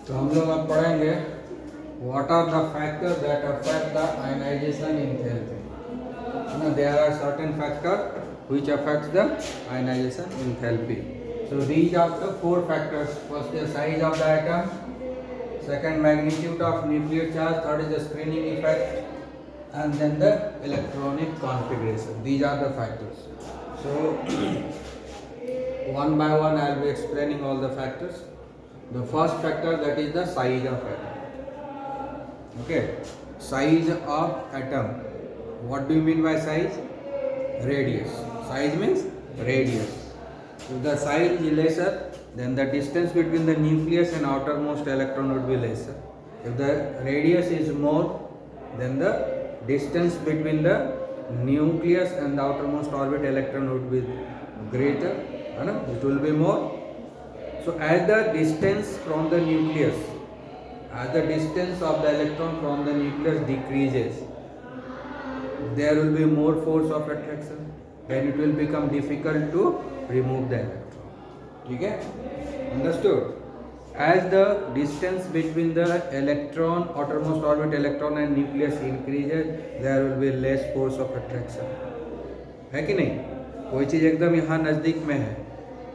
तो हम लोग अब पढ़ेंगे what are the factor that affect the ionisation enthalpy. Now there are certain factors which affects the ionization enthalpy. So these are the four factors. First the size of the atom, second magnitude of nuclear charge, third is the screening effect, and then the electronic configuration. These are the factors. So one by one I will be explaining all the factors. The first factor, that is the size of atom. Okay, size of atom. What do you mean by size? Radius. Size means radius. If the size is lesser, then the distance between the nucleus and outermost electron would be lesser. If the radius is more, then the distance between the nucleus and the outermost orbit electron would be greater. It will be more. So as the distance from the nucleus, as the distance of the electron from the nucleus decreases, there will be more force of attraction, then it will become difficult to remove the electron. Okay, understood? As the distance between the electron, outermost orbit electron and nucleus increases, there will be less force of attraction. है कि नहीं? कोई चीज़ एकदम यहाँ नज़दीक में है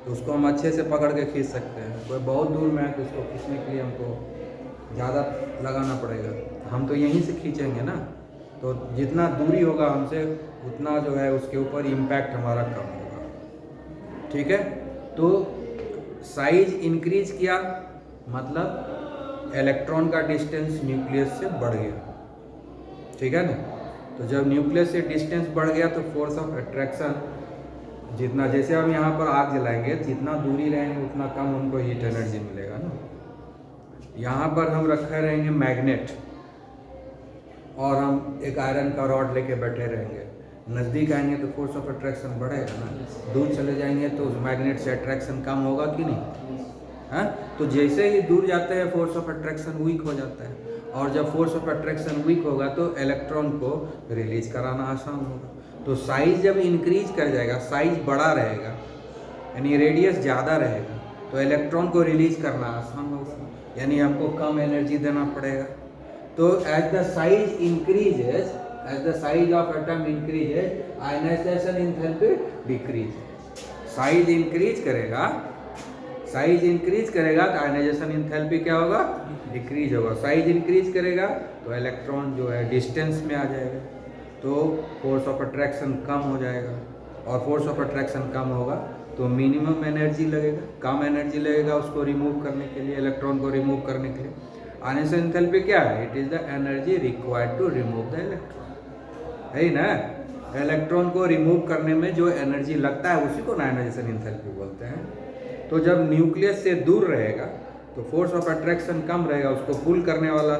तो उसको हम अच्छे से पकड़ के खींच सकते हैं, कोई बहुत दूर में है तो उसको खींचने के लिए हमको ज़्यादा लगाना पड़ेगा। हम तो यहीं से खींचेंगे ना, तो जितना दूरी होगा हमसे उतना जो है उसके ऊपर इम्पैक्ट हमारा कम होगा। ठीक है, तो साइज इंक्रीज किया मतलब इलेक्ट्रॉन का डिस्टेंस न्यूक्लियस से बढ़ गया। ठीक है ना, तो जब न्यूक्लियस से डिस्टेंस बढ़ गया तो फोर्स ऑफ अट्रैक्शन जितना, जैसे हम यहाँ पर आग जलाएंगे जितना दूरी रहेंगे उतना कम हमको हीट एनर्जी मिलेगा ना। यहाँ पर हम रखे रहेंगे मैग्नेट और हम एक आयरन का रॉड लेके बैठे रहेंगे, नज़दीक आएंगे तो फोर्स ऑफ अट्रैक्शन बढ़ेगा ना, दूर चले जाएंगे तो उस मैग्नेट से अट्रैक्शन कम होगा कि नहीं? हाँ, तो जैसे ही दूर जाते हैं फोर्स ऑफ अट्रैक्शन वीक हो जाता है, और जब फोर्स ऑफ अट्रैक्शन वीक होगा तो इलेक्ट्रॉन को रिलीज कराना आसान होगा। तो साइज जब इंक्रीज कर जाएगा, साइज बड़ा रहेगा यानी रेडियस ज़्यादा रहेगा, तो इलेक्ट्रॉन को रिलीज करना आसान होगा, यानी हमको कम एनर्जी देना पड़ेगा। तो as the size increases, as the size of atom increases, ionization enthalpy decreases. Size increase करेगा, साइज इंक्रीज करेगा तो आयनाइजेशन एंथैल्पी क्या होगा? डिक्रीज होगा। साइज इंक्रीज करेगा तो इलेक्ट्रॉन जो है डिस्टेंस में आ जाएगा, तो फोर्स ऑफ अट्रैक्शन कम हो जाएगा, और फोर्स ऑफ अट्रैक्शन कम होगा तो मिनिमम एनर्जी लगेगा, कम एनर्जी लगेगा उसको रिमूव करने के लिए, इलेक्ट्रॉन को रिमूव करने के लिए। आयनाइजेशन एंथैल्पी क्या है? It is the energy required to remove the electron, है ही ना। इलेक्ट्रॉन को रिमूव करने में जो एनर्जी लगता है उसी को आयनाइजेशन एंथैल्पी बोलते हैं। तो जब न्यूक्लियस से दूर रहेगा तो फोर्स ऑफ अट्रैक्शन कम रहेगा, उसको पुल करने वाला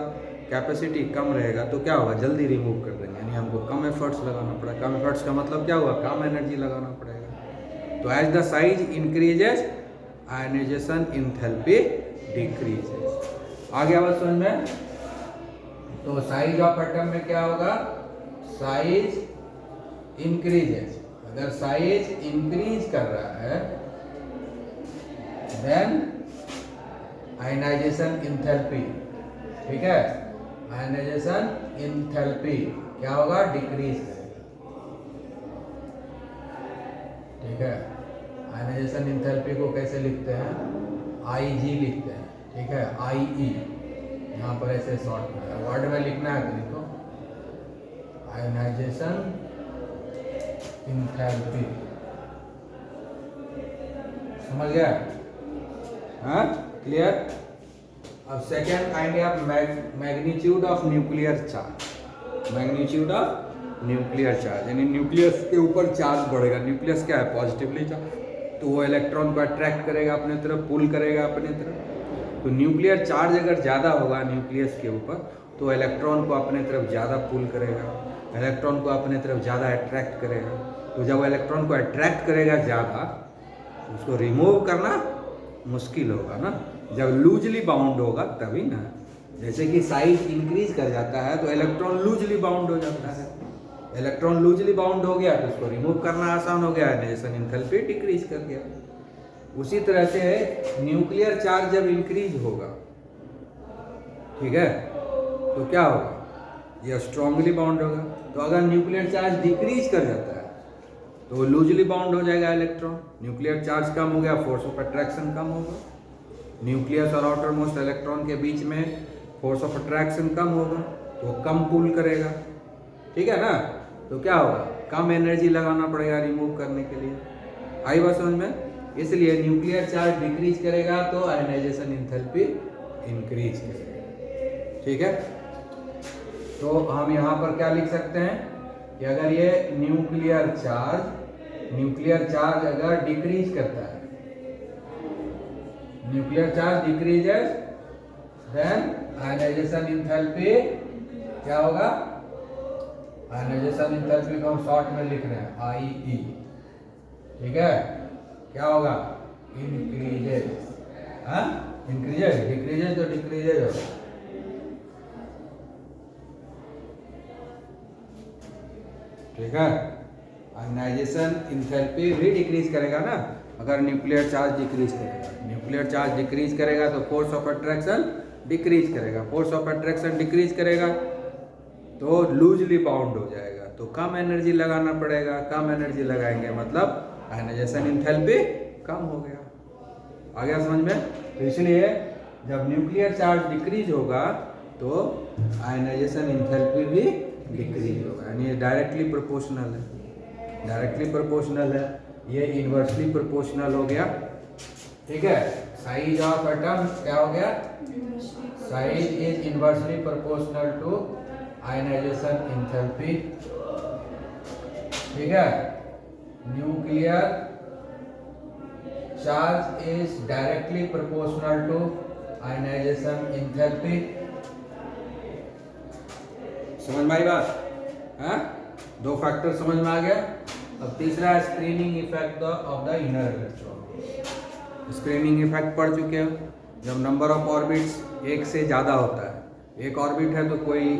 कैपेसिटी कम रहेगा, तो क्या होगा? जल्दी रिमूव कर देंगे, यानी हमको कम एफर्ट्स लगाना पड़ेगा। कम एफर्ट्स का मतलब क्या हुआ? कम एनर्जी लगाना पड़ेगा। तो as the size increases ionisation enthalpy decreases. आगे आवाज समझ में? तो साइज ऑफ एटम में क्या होगा? Size increases. अगर साइज इंक्रीज कर रहा है देन आयनाइजेशन एंथैल्पी, ठीक है, आयनाइजेशन एंथैल्पी क्या होगा? डिक्रीज करेगा। ठीक है, आयनाइजेशन एंथैल्पी को कैसे लिखते हैं? IG लिखते हैं, ठीक है, IE यहाँ पर ऐसे शॉर्ट में वर्ड में लिखना है तो लिखो आयनाइजेशन एंथैल्पी। समझ गया? हाँ, क्लियर? अब सेकेंड आएंगे आप magnitude of nuclear charge. Magnitude of nuclear charge यानी न्यूक्लियस के ऊपर चार्ज बढ़ेगा। न्यूक्लियस क्या है? पॉजिटिवली चार्ज, तो वो इलेक्ट्रॉन को अट्रैक्ट करेगा अपने तरफ, पुल करेगा अपने तरफ। तो न्यूक्लियर चार्ज अगर ज़्यादा होगा न्यूक्लियस के ऊपर तो इलेक्ट्रॉन को अपने तरफ ज़्यादा पुल करेगा, इलेक्ट्रॉन को अपने तरफ ज़्यादा अट्रैक्ट करेगा। तो जब इलेक्ट्रॉन को अट्रैक्ट करेगा ज़्यादा, उसको रिमूव करना मुश्किल होगा ना। जब लूजली बाउंड होगा तभी ना, जैसे कि साइज इंक्रीज कर जाता है तो इलेक्ट्रॉन लूजली बाउंड हो जाता है, इलेक्ट्रॉन लूजली बाउंड हो गया तो उसको रिमूव करना आसान हो गया, आयनाइजेशन एंथैल्पी डिक्रीज कर गया। उसी तरह से न्यूक्लियर चार्ज जब इंक्रीज होगा ठीक है, तो क्या होगा, ये स्ट्रांगली बाउंड होगा। तो अगर न्यूक्लियर चार्ज डिक्रीज कर जाता है तो लूजली बाउंड हो जाएगा इलेक्ट्रॉन। न्यूक्लियर चार्ज कम हो गया, फोर्स ऑफ अट्रैक्शन कम होगा। न्यूक्लियस और आउटर मोस्ट इलेक्ट्रॉन के बीच में फोर्स ऑफ अट्रैक्शन कम होगा तो कम पुल करेगा, ठीक है ना। तो क्या होगा, कम एनर्जी लगाना पड़ेगा रिमूव करने के लिए। आई बात समझ में। इसलिए न्यूक्लियर चार्ज डिक्रीज करेगा तो आयनाइजेशन एंथैल्पी इंक्रीज करेगा, ठीक है। तो हम यहाँ पर क्या लिख सकते हैं कि अगर ये न्यूक्लियर चार्ज अगर डिक्रीज करता है, nuclear charge decreases, then ionisation enthalpy क्या होगा, आयनाइजेशन एंथैल्पी को हम शॉर्ट में लिख रहे हैं IE, ठीक है। क्या होगा, इंक्रीजेस, इंक्रीजेस, डिक्रीजेस तो डिक्रीजेस होगा, ठीक है। आयनाइजेशन एंथैल्पी भी डिक्रीज करेगा ना अगर न्यूक्लियर चार्ज डिक्रीज करेगा। न्यूक्लियर चार्ज डिक्रीज करेगा तो फोर्स ऑफ अट्रैक्शन डिक्रीज करेगा, फोर्स ऑफ अट्रैक्शन डिक्रीज करेगा तो लूजली बाउंड हो जाएगा, तो कम एनर्जी लगाना पड़ेगा। कम एनर्जी लगाएंगे मतलब आयनाइजेशन एंथैल्पी कम हो गया। आ गया समझ में। तो इसलिए जब न्यूक्लियर चार्ज डिक्रीज होगा तो आयनाइजेशन एंथैल्पी भी डिक्रीज होगा, यानी डायरेक्टली प्रोपोर्शनल है, डायरेक्टली प्रोपोर्शनल है, ये इनवर्सली प्रोपोर्शनल हो गया, ठीक है। साइज ऑफ एटम क्या हो गया, size is inversely proportional to ionisation enthalpy, ठीक है। Nuclear charge is directly proportional to ionisation enthalpy. समझ में आई बात, है? दो फैक्टर समझ में आ गया। अब तीसरा है screening effect of the inner electron. Screening effect पढ़ चुके हो, जब नंबर ऑफ ऑर्बिट्स एक से ज़्यादा होता है, एक ऑर्बिट है तो कोई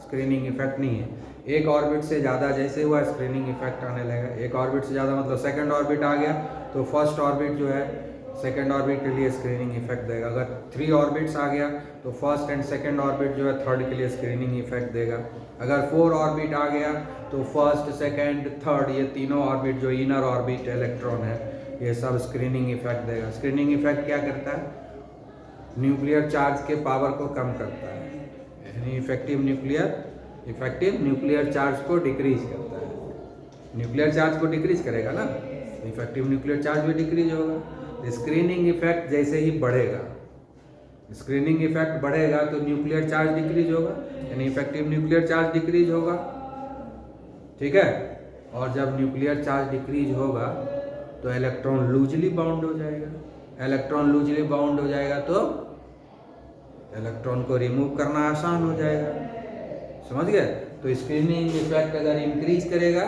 स्क्रीनिंग इफेक्ट नहीं है, एक ऑर्बिट से ज़्यादा जैसे हुआ स्क्रीनिंग इफेक्ट आने लगेगा। एक ऑर्बिट से ज़्यादा मतलब सेकंड ऑर्बिट आ गया तो फर्स्ट ऑर्बिट जो है सेकंड ऑर्बिट के लिए स्क्रीनिंग इफेक्ट देगा। अगर 3 ऑर्बिट्स आ गया तो फर्स्ट एंड सेकंड ऑर्बिट जो है थर्ड के लिए स्क्रीनिंग इफेक्ट देगा। अगर 4 ऑर्बिट आ गया तो फर्स्ट सेकंड थर्ड ये तीनों ऑर्बिट जो इनर ऑर्बिट इलेक्ट्रॉन है ये सब स्क्रीनिंग इफेक्ट देगा। स्क्रीनिंग इफेक्ट क्या करता है, न्यूक्लियर चार्ज के पावर को कम करता है, यानी इफेक्टिव न्यूक्लियर चार्ज को डिक्रीज करता है। न्यूक्लियर चार्ज को डिक्रीज करेगा ना, इफेक्टिव न्यूक्लियर चार्ज भी डिक्रीज होगा। स्क्रीनिंग इफेक्ट जैसे ही बढ़ेगा, स्क्रीनिंग इफेक्ट बढ़ेगा तो न्यूक्लियर चार्ज डिक्रीज होगा, यानी इफेक्टिव न्यूक्लियर चार्ज डिक्रीज होगा, ठीक है। और जब न्यूक्लियर चार्ज डिक्रीज होगा तो इलेक्ट्रॉन लूजली बाउंड हो जाएगा। इलेक्ट्रॉन लूजली बाउंड हो जाएगा तो इलेक्ट्रॉन को रिमूव करना आसान हो जाएगा, समझ गए। तो स्क्रीनिंग इफेक्ट अगर इंक्रीज करेगा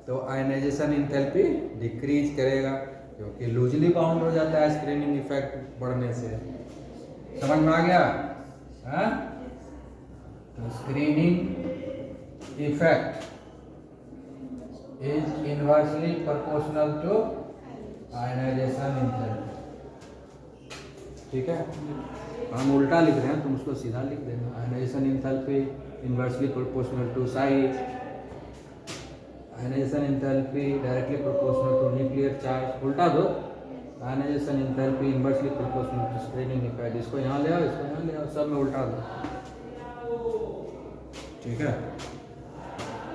तो आयनाइजेशन एंथैल्पी डिक्रीज करेगा, क्योंकि लूजली बाउंड हो जाता है स्क्रीनिंग इफेक्ट बढ़ने से। समझ में आ गया, हाँ? तो screening effect is inversely proportional to ionisation enthalpy, ठीक है। हम उल्टा लिख रहे हैं, तुम उसको सीधा लिख देना। Ionisation enthalpy inversely proportional to size, ionisation enthalpy directly proportional to nuclear charge, उल्टा दो। Ionisation enthalpy inversely proportional to screening effect, इसको यहाँ ले आओ, इसको यहाँ ले आओ, सब में उल्टा दो, ठीक है।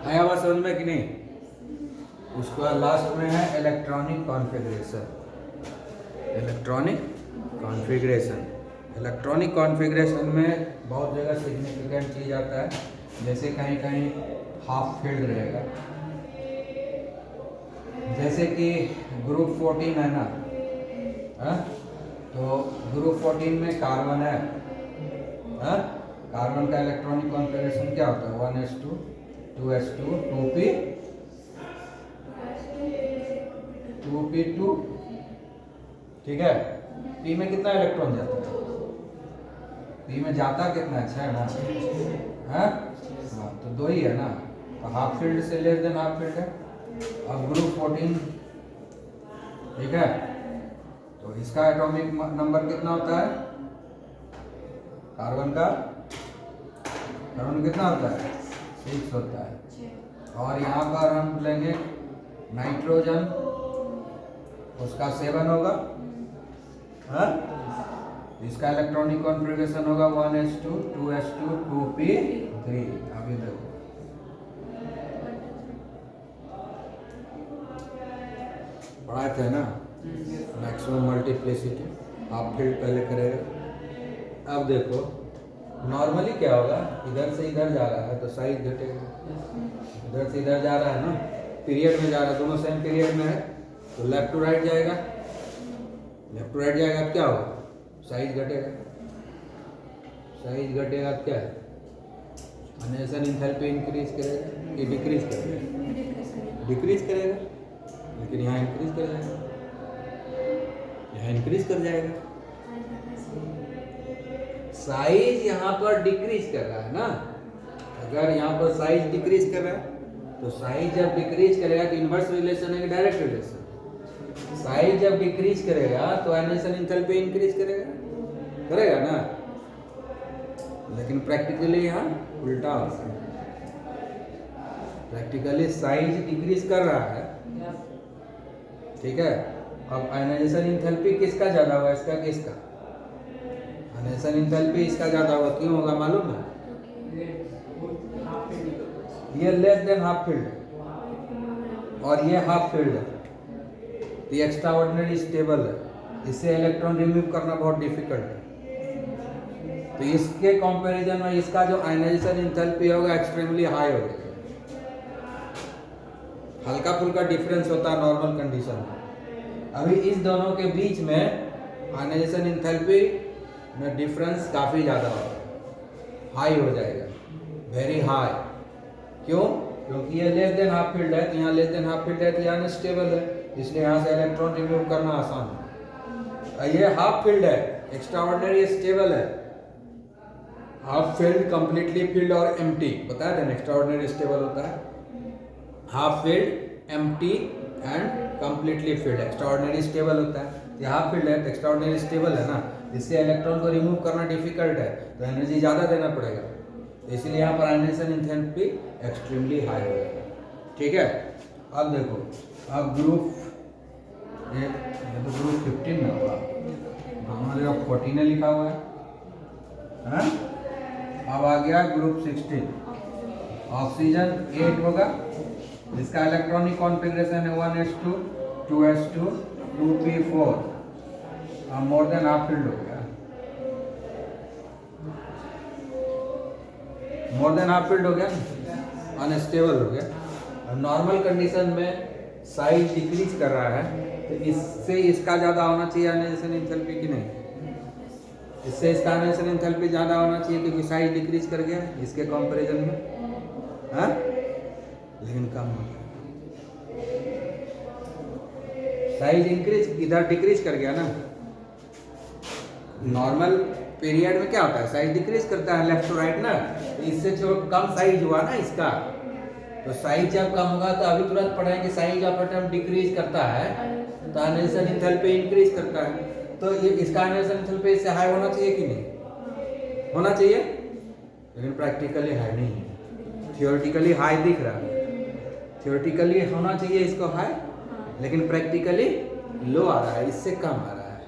आया बात समझ में कि नहीं। उसके बाद लास्ट में है electronic configuration. Electronic configuration, electronic configuration में बहुत जगह सिग्निफिकेंट चीज़ आता है, जैसे कहीं कहीं हाफ फील्ड रहेगा, जैसे कि ग्रुप 14 है ना, है? तो ग्रुप 14 में कार्बन है, कार्बन का इलेक्ट्रॉनिक कॉन्फ़िगरेशन क्या होता है, 1s2 2s2 2p2, ठीक है। p में कितना इलेक्ट्रॉन जाता है, p में जाता कितना, 6 ना, है? हाँ, तो 2 ही है ना, तो हाफ फील्ड से लेस देन हाफ फील्ड है। अब ग्रुप 14, ठीक है, तो इसका एटॉमिक नंबर कितना होता है, कार्बन का कितना होता है? 6 होता है। और यहाँ पर हम लेंगे नाइट्रोजन, उसका 7 होगा। हाँ, इसका इलेक्ट्रॉनिक कॉन्फ़िगरेशन होगा 1s2 2s2 2p3। अभी देखो पढ़ाए थे ना, मैक्सिमम मल्टीप्लिसिटी हाफ फील्ड पहले करेगा। अब देखो नॉर्मली क्या होगा, इधर से इधर जा रहा है तो साइज घटेगा, इधर से इधर जा रहा है ना, पीरियड में जा रहा है, दोनों सेम पीरियड में है तो लेफ्ट टू राइट जाएगा, लेफ्ट टू राइट जाएगा। अब क्या होगा? साइज घटेगा, साइज घटेगा। अब क्या है? अनेसन इंथैल्पी इंक्रीज करेगा कि डिक्रीज करेगा? डिक्रीज करेगा, लेकिन यहाँ इंक्रीज कर जाएगा, यहाँ इंक्रीज कर जाएगा। साइज यहाँ पर डिक्रीज कर रहा है ना, अगर यहाँ पर साइज डिक्रीज कर रहा है तो साइज जब डिक्रीज करेगा तो इनवर्स रिलेशन है कि डायरेक्ट रिलेशन? साइज जब डिक्रीज करेगा तो आयनेशन एंथैल्पी इंक्रीज करेगा ना, लेकिन प्रैक्टिकली यहाँ उल्टा होता है। प्रैक्टिकली साइज डिक्रीज कर रहा है, ठीक है। अब आयनाइजेशन एंथैल्पी किसका ज्यादा हुआ, इसका किसका? आयनाइजेशन एंथैल्पी इसका ज्यादा हुआ। क्यों होगा मालूम है? ये लेस देन हाफ फील्ड और ये हाफ फील्ड है, तो ये एक्स्ट्रा ऑर्डिनरी स्टेबल है, इससे इलेक्ट्रॉन रिमूव करना बहुत डिफिकल्ट है। तो इसके कंपैरिजन में इसका जो आयनाइजेशन एंथैल्पी होगा एक्सट्रीमली हाई होगा। हल्का फुल्का डिफरेंस होता है नॉर्मल कंडीशन में। अभी इस दोनों के बीच में आयनाइजेशन एंथैल्पी में डिफरेंस काफ़ी ज़्यादा होगा, हाई हो जाएगा, वेरी हाई। क्यों? क्योंकि ये लेस देन हाफ फील्ड है, तो यहाँ लेस देन हाफ फील्ड है तो यहाँ अनस्टेबल है, इसलिए यहाँ से इलेक्ट्रॉन रिमूव करना आसान है। ये हाफ फील्ड है, एक्स्ट्रा ऑर्डिनरी स्टेबल है। हाफ फील्ड, कंप्लीटली फील्ड और एम्प्टी बताया था, एक्स्ट्रा ऑर्डिनरी स्टेबल होता है। Half field, empty and completely field, extra ordinary stable होता है। ये हाफ फील्ड है तो एक्स्ट्रा ऑर्डिनरी स्टेबल है ना, इससे इलेक्ट्रॉन को रिमूव करना डिफिकल्ट है, तो एनर्जी ज़्यादा देना पड़ेगा, इसलिए यहाँ पर आयनाइजेशन एंथैल्पी एक्सट्रीमली हाई हो जाएगा, ठीक है। अब देखो, अब ग्रुप ये तो ग्रुप 15 में होगा, हमारे जगह 14 लिखा हुआ है। अब आ गया ग्रुप 16, ऑक्सीजन 8 होगा, इसका इलेक्ट्रॉनिक कॉन्फ़िगरेशन है 1s2 2s2 2p4, more than half field हो गया, मोर देन हाफ फील्ड हो गया, अनस्टेबल हो गया। नॉर्मल कंडीशन में साइज डिक्रीज कर रहा है, तो इससे इसका ज़्यादा होना चाहिए आयनाइजेशन एंथैल्पी की नहीं, इससे इसका आयनाइजेशन एंथैल्पी ज़्यादा होना चाहिए क्योंकि साइज डिक्रीज कर गया इसके कंपैरिजन में, हाँ, लेकिन कम हो गया। साइज इंक्रीज इधर डिक्रीज कर गया ना, नॉर्मल पीरियड में क्या होता है, साइज डिक्रीज करता है लेफ्ट टू राइट ना, तो इससे जो कम साइज हुआ ना इसका, तो साइज जब कम होगा तो अभी तुरंत पढ़ेंगे कि साइज ऑफ एटम डिक्रीज करता है तो आयनाइजेशन एंथैल्पी इंक्रीज करता है, तो ये इसका आयनाइजेशन एंथैल्पी इससे हाई होना चाहिए कि नहीं होना चाहिए, लेकिन प्रैक्टिकली हाई नहीं है, थियोरेटिकली हाई दिख रहा है, थियोरेटिकली होना चाहिए इसको हाई, लेकिन प्रैक्टिकली लो आ रहा है, इससे कम आ रहा है।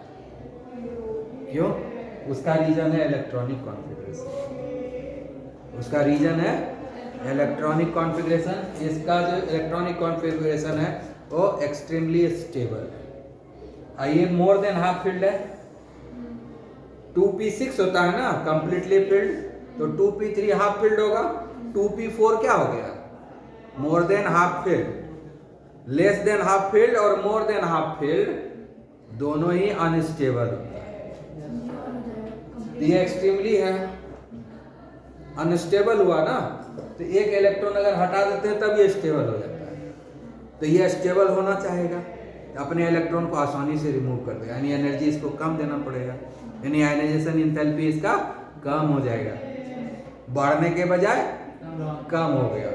क्यों? उसका रीजन है इलेक्ट्रॉनिक कॉन्फ़िगरेशन, उसका रीजन है इलेक्ट्रॉनिक कॉन्फ़िगरेशन। इसका जो इलेक्ट्रॉनिक कॉन्फ़िगरेशन है वो एक्सट्रीमली स्टेबल है। ये मोर देन हाफ फील्ड है, 2p6 होता है ना कंप्लीटली फील्ड, तो 2p3 हाफ फील्ड होगा, 2p4 क्या हो गया, more than half field. Less than half field और मोर देन हाफ फील्ड दोनों ही अनस्टेबल होता है, ये एक्सट्रीमली है, अनस्टेबल हुआ ना, तो एक इलेक्ट्रॉन अगर हटा देते हैं तब ये स्टेबल हो जाता है, तो ये स्टेबल होना चाहेगा, अपने इलेक्ट्रॉन को आसानी से रिमूव कर देगा, यानी एनर्जी इसको कम देना पड़ेगा, यानी आयनाइजेशन एंथैल्पी इसका कम हो जाएगा, बढ़ने के बजाय कम हो गया,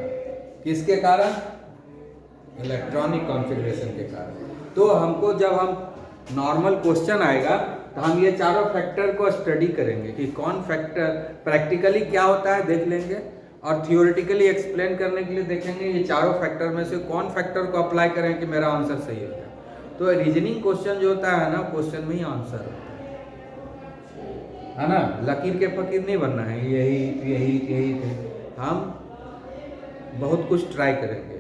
किसके कारण, इलेक्ट्रॉनिक कॉन्फ़िगरेशन के कारण। तो हमको जब हम नॉर्मल क्वेश्चन आएगा तो हम ये चारों फैक्टर को स्टडी करेंगे कि कौन फैक्टर प्रैक्टिकली क्या होता है देख लेंगे, और थियोरेटिकली एक्सप्लेन करने के लिए देखेंगे ये चारों फैक्टर में से कौन फैक्टर को अप्लाई करें कि मेरा आंसर सही हो जाए। तो रीजनिंग क्वेश्चन जो होता है ना, क्वेश्चन में ही आंसर होता है ना, लकीर के फकीर नहीं बनना है, यही यही यही थे। हम बहुत कुछ ट्राई करेंगे,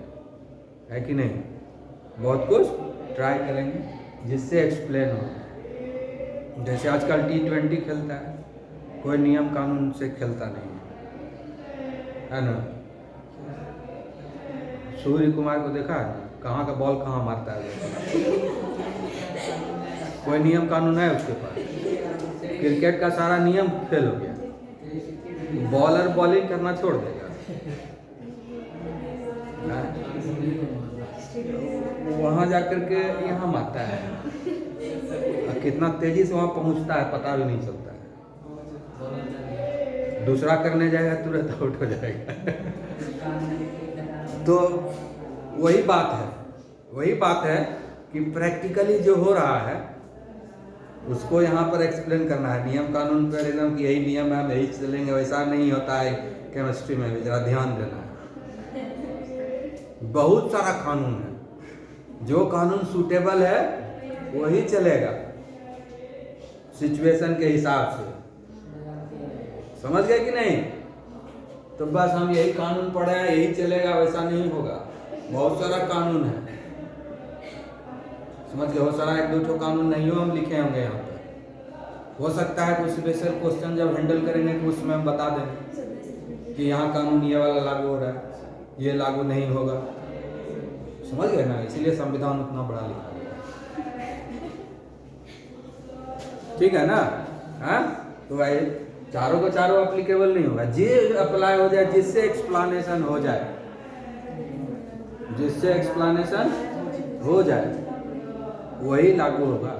है कि नहीं, बहुत कुछ ट्राई करेंगे जिससे एक्सप्लेन हो। जैसे आजकल T20 खेलता है, कोई नियम कानून से खेलता नहीं है ना। सूर्य कुमार को देखा है, कहाँ का बॉल कहाँ मारता है, कोई नियम कानून है उसके पास। क्रिकेट का सारा नियम फेल हो गया, बॉलर बॉलिंग करना छोड़ देगा, वहाँ जाकर के यहाँ मारता है, और कितना तेजी से वहाँ पहुँचता है पता भी नहीं चलता है। दूसरा करने जाएगा तुरंत आउट हो जाएगा। तो वही बात है कि प्रैक्टिकली जो हो रहा है उसको यहाँ पर एक्सप्लेन करना है। नियम कानून पर एकदम कि यही नियम है, हम यही चलेंगे, वैसा नहीं होता है। केमिस्ट्री में भी जरा ध्यान देना है, बहुत सारा कानून है, जो कानून सूटेबल है वही चलेगा सिचुएशन के हिसाब से, समझ गए कि नहीं। तो बस हम यही कानून पढ़े हैं यही चलेगा, वैसा नहीं होगा, बहुत सारा कानून है, समझ गए। बहुत सारा, एक दो ठो कानून नहीं हो हम लिखे होंगे यहाँ पर, हो सकता है कुछ स्पेशल क्वेश्चन जब हैंडल करेंगे तो उसमें हम बता देंगे कि यहाँ कानून ये वाला लागू हो रहा है, ये लागू नहीं होगा, समझ गए ना। इसीलिए संविधान उतना बड़ा लिखा गया, ठीक है ना। हाँ, तो भाई चारों को चारों एप्लीकेबल नहीं होगा, जे अप्लाई हो जाए, जिससे एक्सप्लेनेशन हो जाए, जिससे एक्सप्लेनेशन हो जाए वही लागू होगा,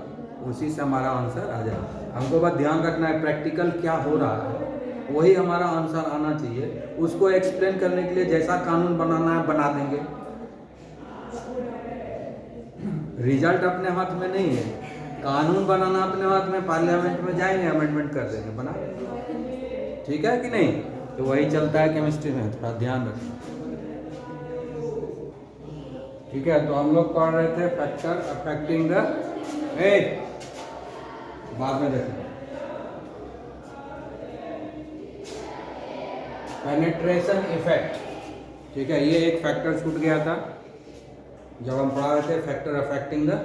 उसी से हमारा आंसर आ जाए। हमको बस ध्यान रखना है प्रैक्टिकल क्या हो रहा है, वही हमारा आंसर आना चाहिए। उसको एक्सप्लेन करने के लिए जैसा कानून बनाना है बना देंगे, रिजल्ट अपने हाथ में नहीं है, कानून बनाना अपने हाथ में, पार्लियामेंट में जाएंगे अमेंडमेंट कर देंगे, बना, ठीक है कि नहीं। तो वही चलता है केमिस्ट्री में, थोड़ा ध्यान रखना, ठीक है। तो हम लोग पढ़ रहे थे फैक्टर अफेक्टिंग द, बाद में देखें, पेनिट्रेशन इफेक्ट, ठीक है। ये एक फैक्टर छूट गया था जब हम पढ़ा रहे थे factor affecting the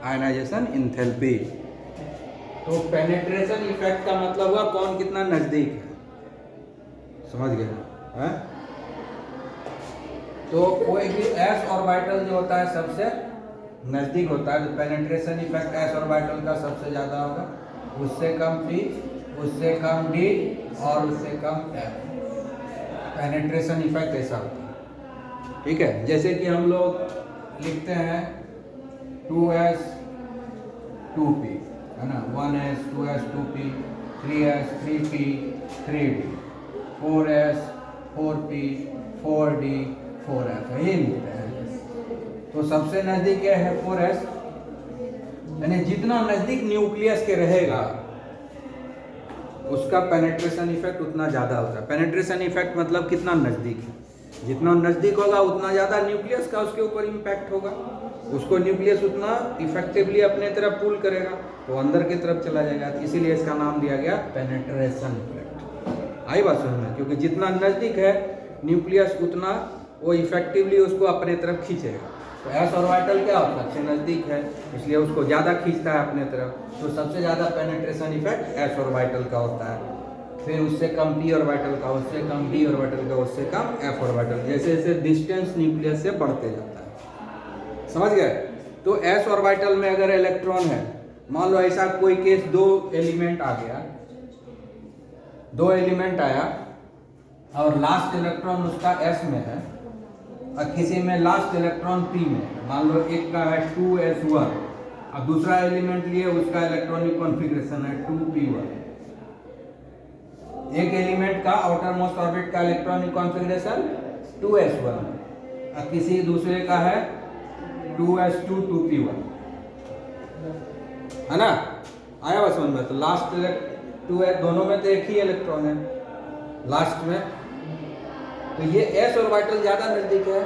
ionisation enthalpy. तो पेनिट्रेशन इफेक्ट का मतलब हुआ कौन कितना नजदीक है, समझ गए हैं। तो कोई भी एस ऑर्बिटल जो होता है सबसे नजदीक होता है, तो पेनिट्रेशन इफेक्ट एस ऑर्बिटल का सबसे ज्यादा होगा, उससे कम पी, उससे कम डी और उससे कम एफ। पेनिट्रेशन इफेक्ट ऐसा होता है, ठीक है। जैसे कि हम लोग लिखते हैं 2s 2p, है ना, 1s 2s 2p, 3s 3p 3d, 4s 4p 4d 4f, यही लिखते हैं। तो सबसे नजदीक क्या है 4s, यानी जितना नजदीक न्यूक्लियस के रहेगा उसका पेनिट्रेशन इफेक्ट उतना ज़्यादा होता है। पेनिट्रेशन इफेक्ट मतलब कितना नज़दीक है, जितना नज़दीक होगा उतना ज़्यादा न्यूक्लियस का उसके ऊपर इम्पैक्ट होगा, उसको न्यूक्लियस उतना इफेक्टिवली अपने तरफ पुल करेगा, तो अंदर की तरफ चला जाएगा, इसीलिए इसका नाम दिया गया पेनिट्रेशन इफेक्ट। आई बात समझ में, क्योंकि जितना नज़दीक है न्यूक्लियस उतना वो इफेक्टिवली उसको अपने तरफ खींचेगा। तो एस ऑर्बिटल क्या होता है, सबसे नज़दीक है इसलिए उसको ज़्यादा खींचता है अपने तरफ, तो सबसे ज़्यादा पेनिट्रेशन इफेक्ट एस ऑर्बिटल का होता है। फिर उससे कम पी ऑर्बिटल का, उससे कम डी ऑर्बिटल का, उससे कम एफ ऑर्बिटल, जैसे जैसे डिस्टेंस न्यूक्लियस से बढ़ते जाता है, समझ गए। तो एस ऑर्बिटल में अगर इलेक्ट्रॉन है, मान लो ऐसा कोई केस, दो एलिमेंट आ गया, दो एलिमेंट आया और लास्ट इलेक्ट्रॉन उसका एस में है और किसी में लास्ट इलेक्ट्रॉन पी में है, मान लो एक का है 2s1 और दूसरा एलिमेंट लिए उसका इलेक्ट्रॉनिक कॉन्फ़िगरेशन है 2p1। एक एलिमेंट का आउटर मोस्ट ऑर्बिट का इलेक्ट्रॉनिक कॉन्फ़िगरेशन 2s1 और किसी दूसरे का है 2s2 2p1, है ना। आया बस समझ में। तो लास्ट टू है, दोनों में तो एक ही इलेक्ट्रॉन है लास्ट में, तो ये s ऑर्बिटल ज्यादा नजदीक है,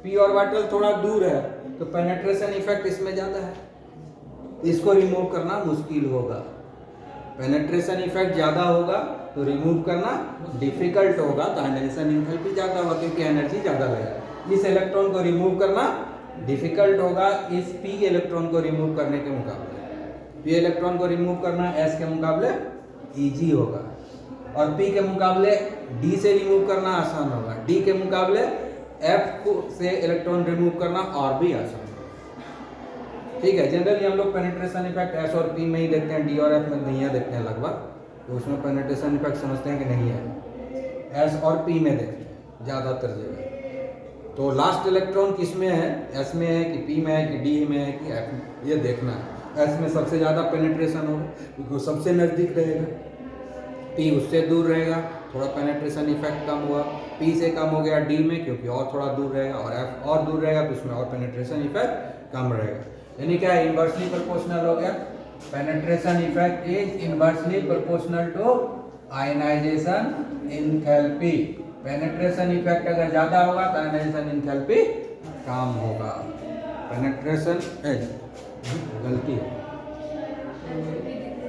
p ऑर्बिटल थोड़ा दूर है, तो पेनिट्रेशन इफेक्ट इसमें ज्यादा है, इसको रिमूव करना मुश्किल होगा। पेनिट्रेशन इफेक्ट ज्यादा होगा तो रिमूव करना डिफिकल्ट होगा, तो आयनाइजेशन एंथैल्पी ज्यादा होगा क्योंकि एनर्जी ज्यादा लगेगा। इस इलेक्ट्रॉन को रिमूव करना डिफिकल्ट होगा इस p इलेक्ट्रॉन को रिमूव करने के मुकाबले। p इलेक्ट्रॉन को रिमूव करना s के मुकाबले इजी होगा, और p के मुकाबले d से रिमूव करना आसान होगा, d के मुकाबले f से इलेक्ट्रॉन रिमूव करना और भी आसान होगा। ठीक है, जनरली हम लोग पेनिट्रेशन इफेक्ट s और p में ही देखते हैं, d और f में नहीं है देखते हैं लगभग, तो उसमें पेनिट्रेशन इफेक्ट समझते हैं कि नहीं है, s और p में देखते हैं ज़्यादातर जगह। तो लास्ट इलेक्ट्रॉन किस में है, s में है कि p में है कि d में है कि f में, ये देखना है। s में सबसे ज़्यादा पेनिट्रेशन होगा क्योंकि वो सबसे नज़दीक रहेगा, p उससे दूर रहेगा, थोड़ा पेनिट्रेशन इफेक्ट कम हुआ, p से कम हो गया d में क्योंकि और थोड़ा दूर रहेगा, और f और दूर रहेगा तो उसमें और पेनिट्रेशन इफेक्ट कम रहेगा। यानी क्या है, इन्वर्सली प्रोपोर्शनल हो गया। Penetration effect is inversely proportional to ionisation enthalpy. Penetration effect अगर ज्यादा होगा तो आयनाइजेशन एंथैल्पी कम होगा। पेनिट्रेशन गलती है,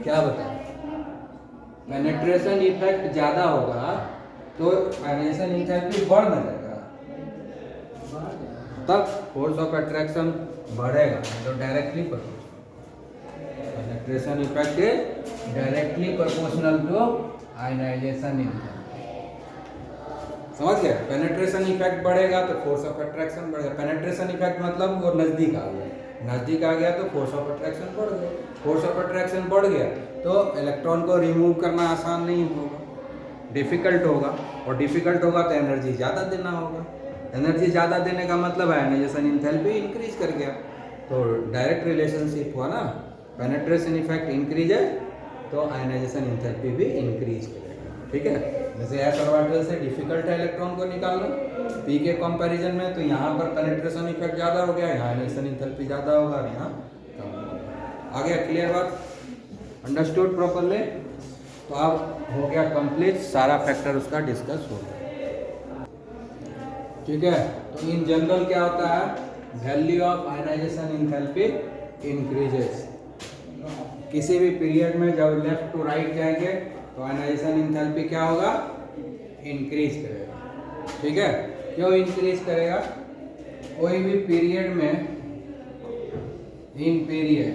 क्या बताएं, पेनिट्रेशन इफेक्ट ज्यादा होगा तो आयनाइजेशन एंथैल्पी बढ़ न जाएगा, तब फोर्स ऑफ अट्रैक्शन बढ़ेगा, तो directly penetration effect is directly proportional to ionisation enthalpy. समझ गए, पेनिट्रेशन इफेक्ट बढ़ेगा तो फोर्स ऑफ अट्रैक्शन बढ़ेगा। पेनिट्रेशन इफेक्ट मतलब वो नजदीक आ गया, नजदीक आ गया तो फोर्स ऑफ अट्रैक्शन बढ़ गया, फोर्स ऑफ अट्रैक्शन बढ़ गया तो इलेक्ट्रॉन को रिमूव करना आसान नहीं होगा, डिफिकल्ट होगा, और डिफिकल्ट होगा तो एनर्जी ज़्यादा देना होगा। एनर्जी ज़्यादा देने का मतलब है आयनाइजेशन एंथैल्पी इंक्रीज कर गया, तो डायरेक्ट रिलेशनशिप हुआ ना, पेनिट्रेशन इफेक्ट इंक्रीज है तो आयनाइजेशन एंथैल्पी भी इंक्रीज करेगा। ठीक है, जैसे s ऑर्बिटल से डिफिकल्ट है इलेक्ट्रॉन को निकालना p के कंपैरिजन में, तो यहाँ पर पेनिट्रेशन इफेक्ट ज़्यादा हो गया, यहाँ आयनाइजेशन एंथैल्पी ज़्यादा होगा और यहाँ कम होगा। आ गया क्लियर बात, अंडरस्टूड प्रॉपरली। तो अब हो गया कंप्लीट, सारा फैक्टर उसका डिस्कस हो गया। ठीक है, तो इन जनरल क्या होता है, value of ionisation enthalpy increases. किसी भी पीरियड में जब लेफ्ट टू राइट जाएंगे तो आयनाइजेशन एंथैल्पी क्या होगा, इंक्रीज करेगा। ठीक है, क्यों इंक्रीज करेगा, कोई भी पीरियड में, इन पीरियड,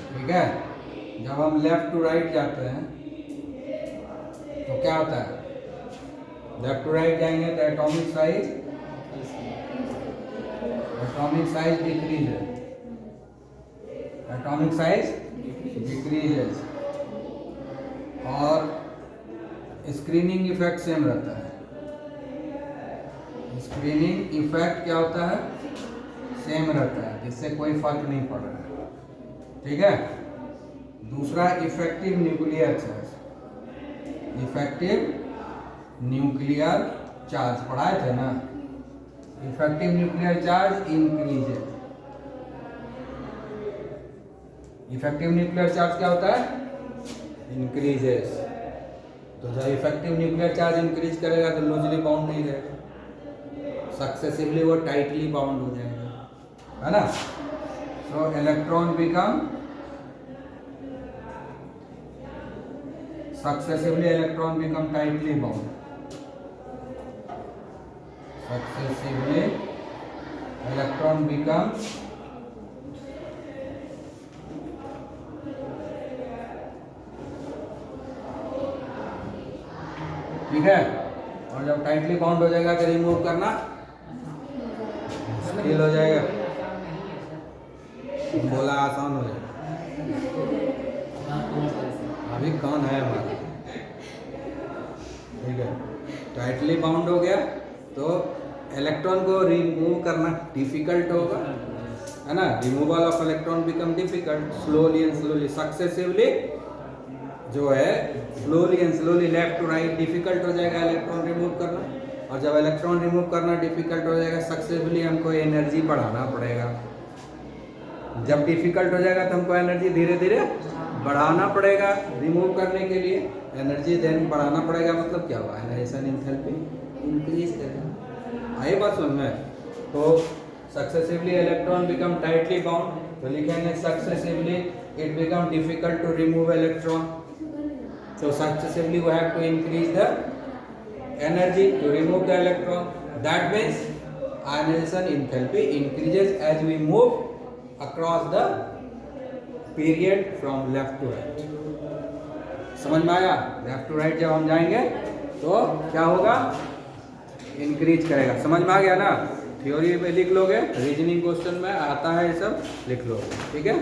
ठीक है, जब हम लेफ्ट टू राइट जाते हैं तो क्या होता है, लेफ्ट टू राइट जाएंगे तो एटॉमिक साइज डिक्रीज है, एटॉमिक साइज डिक्रीजेस, और स्क्रीनिंग इफेक्ट सेम रहता है। स्क्रीनिंग इफेक्ट क्या होता है, सेम रहता है, जिससे कोई फर्क नहीं पड़ रहा है। ठीक है, दूसरा effective nuclear charge, effective nuclear charge पढ़ाए थे ना, effective nuclear charge increase. Effective nuclear charge क्या होता है, इंक्रीजेस। तो जब इफेक्टिव न्यूक्लियर चार्ज इंक्रीज करेगा तो लूजली बाउंड नहीं रहेगा, सक्सेसिवली वो टाइटली बाउंड हो जाएगा, है ना। सो electron become successively, electron become tightly bound, successively electron become ठीक है, और जब टाइटली बाउंड हो जाएगा तो रिमूव करना मुश्किल हो जाएगा, बोला आसान हो जाएगा। अभी कौन है हमारा, ठीक है, टाइटली बाउंड हो गया तो इलेक्ट्रॉन को रिमूव करना डिफिकल्ट होगा, है ना, removal of electron become difficult, slowly and slowly, successively जो है slowly and slowly left to right difficult हो जाएगा इलेक्ट्रॉन रिमूव करना, और जब इलेक्ट्रॉन रिमूव करना डिफिकल्ट हो जाएगा सक्सेसफुली हमको एनर्जी बढ़ाना पड़ेगा। जब डिफिकल्ट हो जाएगा तो हमको एनर्जी धीरे धीरे बढ़ाना पड़ेगा रिमूव करने के लिए एनर्जी, देन बढ़ाना पड़ेगा मतलब क्या हुआ, आयनाइजेशन एंथैल्पी इंक्रीज करेगा। आई बात समझ में? तो successively electron become tightly bound, तो लिखेंगे successively it become difficult to remove electron, so successively we have to increase the energy to remove the electron. That means ionization enthalpy increases as we move across the period from left to right. समझ में आया? Left to right जब हम जाएंगे तो क्या होगा, increase करेगा। समझ में आ गया ना? थ्योरी में लिख लोगे, रीजनिंग क्वेश्चन में आता है ये सब, लिख लो, ठीक है।